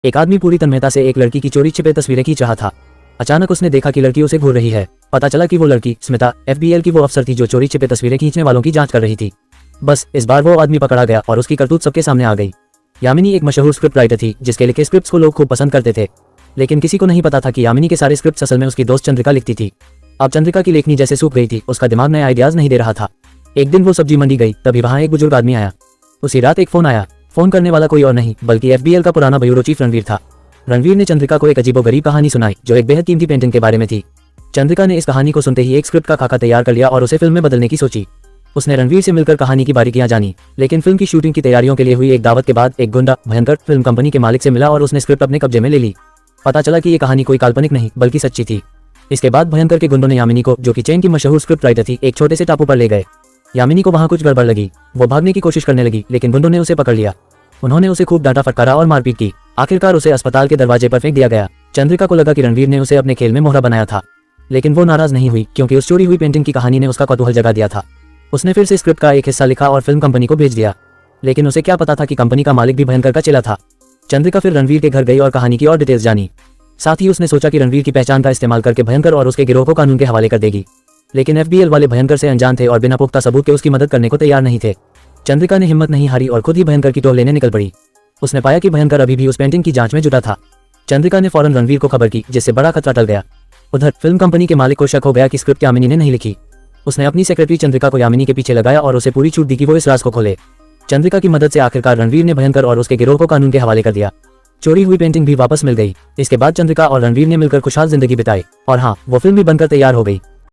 एक आदमी पूरी तन्मयता से एक लड़की की चोरी छिपे तस्वीरें खींच रहा था। अचानक उसने देखा कि लड़की उसे घूर रही है। पता चला कि वो लड़की स्मिता एफबीएल की वो अफसर थी जो चोरी छिपे तस्वीरें खींचने वालों की जांच कर रही थी। बस इस बार वो आदमी पकड़ा गया और उसकी करतूत सबके सामने आ गई। यामिनी एक मशहूर स्क्रिप्ट राइटर थी जिसके लिखे स्क्रिप्ट्स को लोग खूब पसंद करते थे, लेकिन किसी को नहीं पता था कि यामिनी के सारे स्क्रिप्ट्स असल में उसकी दोस्त चंद्रिका लिखती थी। अब चंद्रिका की लेखनी जैसे सूख गई थी, उसका दिमाग नए आइडियाज नहीं दे रहा था। एक दिन वो सब्जी मंडी गई, तभी वहां एक बुजुर्ग आदमी आया। उसी रात एक फोन आया। फोन करने वाला कोई और नहीं बल्कि एफबीएल का पुराना ब्यूरो चीफ रणवीर था। रणवीर ने चंद्रिका को एक अजीबोगरीब कहानी सुनाई जो एक बेहद कीमती पेंटिंग के बारे में थी। चंद्रिका ने इस कहानी को सुनते ही एक स्क्रिप्ट का खाका तैयार कर लिया और उसे फिल्म में बदलने की सोची। उसने रणवीर से मिलकर कहानी की बारीकियां जानी, लेकिन फिल्म की शूटिंग की तैयारियों के लिए हुई एक दावत के बाद एक गुंडा भयंकर फिल्म कंपनी के मालिक से मिला और उसने स्क्रिप्ट अपने कब्जे में ले ली। पता चला कि ये कहानी कोई काल्पनिक नहीं बल्कि सच्ची थी। इसके बाद भयंकर के गुंडों ने यामिनी को, जो कि चैन की मशहूर स्क्रिप्ट राइटर थी, एक छोटे से टापू पर ले गए। यामिनी को वहां कुछ गड़बड़ लगी। वो भागने की कोशिश करने लगी, लेकिन गुंडों ने उसे पकड़ लिया। उन्होंने उसे खूब डांटा फटकारा और मारपीट की। आखिरकार उसे अस्पताल के दरवाजे पर फेंक दिया गया। चंद्रिका को लगा कि रणवीर ने उसे अपने खेल में मोहरा बनाया था, लेकिन वो नाराज नहीं हुई क्योंकि उस चोरी हुई पेंटिंग की कहानी ने उसका कौतूहल जगा दिया था। उसने फिर से स्क्रिप्ट का एक हिस्सा लिखा और फिल्म कंपनी को भेज दिया, लेकिन उसे क्या पता था कि कंपनी का मालिक भी भयंकर का चेला था। चंद्रिका फिर रणवीर के घर गई और कहानी की और डिटेल्स जानी। साथ ही उसने सोचा कि रणवीर की पहचान का इस्तेमाल करके भयंकर और उसके गिरोह को कानून के हवाले कर देगी, लेकिन एफबीएल वाले भयंकर से अनजान थे और बिना पुख्ता सबूत के उसकी मदद करने को तैयार नहीं थे। चंद्रिका ने हिम्मत नहीं हारी और खुद ही भयंकर की टोह लेने निकल पड़ी। उसने पाया कि भयंकर अभी भी उस पेंटिंग की जांच में जुटा था। चंद्रिका ने फौरन रणवीर को खबर की, जिससे बड़ा खतरा टल गया। उधर फिल्म कंपनी के मालिक को शक हो गया कि स्क्रिप्ट यामिनी ने नहीं लिखी। उसने अपनी सेक्रेटरी चंद्रिका को यामिनी के पीछे लगाया और उसे पूरी छूट दी कि वो इस राज को खोले। चंद्रिका की मदद से आखिरकार रणवीर ने भयंकर और उसके गिरोह को कानून के हवाले कर दिया। चोरी हुई पेंटिंग भी वापस मिल गई। इसके बाद चंद्रिका और रणवीर ने मिलकर खुशहाल जिंदगी बिताई और हाँ, वो फिल्म भी बनकर तैयार हो गई।